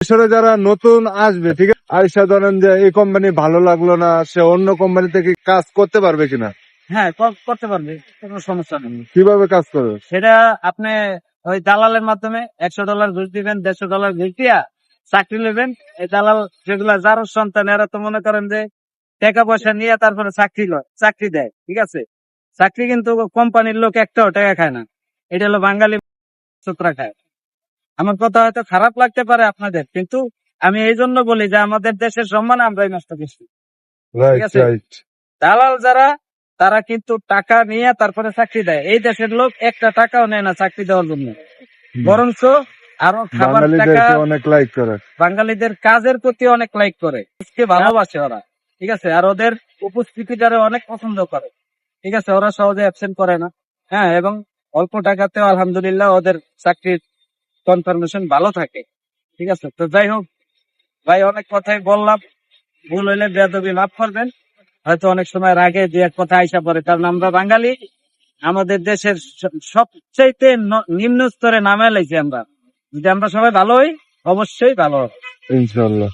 দেশে যারা নতুন আসবে, ঠিক আছে, আইসা ধরেন যে এই কোম্পানি ভালো লাগলো না, সে অন্য কোম্পানি থেকে কাজ করতে পারবে কিনা? হ্যাঁ, করতে পারবে, কোনো সমস্যা নেই। কিভাবে কাজ করবে? সেটা আপনি ওই দালালের মাধ্যমে $100 ঘুষ দিবেন, $150 ঘুষ দিয়া চাকরি নেবেন। এই দালাল যেগুলা যার সন্তান, এরা তো মনে করেন যে টাকা পয়সা নিয়ে তারপরে চাকরি দেয়, ঠিক আছে। চাকরি কিন্তু কোম্পানির লোক একটাও টাকা খায় না, এটা হলো বাঙালি চোতরা খায়। আমার কথা হয়তো খারাপ লাগতে পারে আপনাদের, কিন্তু আমি এই জন্য বলি যে আমাদের দেশের সম্মান আমরাই নষ্ট করছি। রাইট আছে? রাইট। দালাল যারা, তারা কিন্তু টাকা নিয়ে তারপরে চাকরি দেয়। এই দেশের লোক একটা টাকাও নেয় না চাকরি দেওয়ার জন্য, বরঞ্চ আরো খাবার টাকা বাঙালিদেরকে অনেক লাইক করে, বাঙালিদের কাজের প্রতি অনেক লাইক করে, ভালোবাসে ওরা, ঠিক আছে। আর ওদের উপস্থিতিটারে অনেক পছন্দ করে, ঠিক আছে। ওরা সহজে অ্যাবসেন্ট করে না। হ্যাঁ, এবং অল্প টাকাতেও আলহামদুলিল্লাহ ওদের চাকরির কনফার্মেশন ভালো থাকে, ঠিক আছে। তো যাই হোক ভাই, অনেক কথাই বললাম, ভুল হইলে বেয়াদবি মাফ করবেন। হয়তো অনেক সময় রাগে যে এক কথা আইসা পড়ে, কারণ আমরা বাঙালি, আমাদের দেশের সবচাইতে নিম্ন স্তরে নামে লাইছি আমরা। যদি আমরা সবাই ভালো হই, অবশ্যই ভালো হবে ইনশাল্লাহ।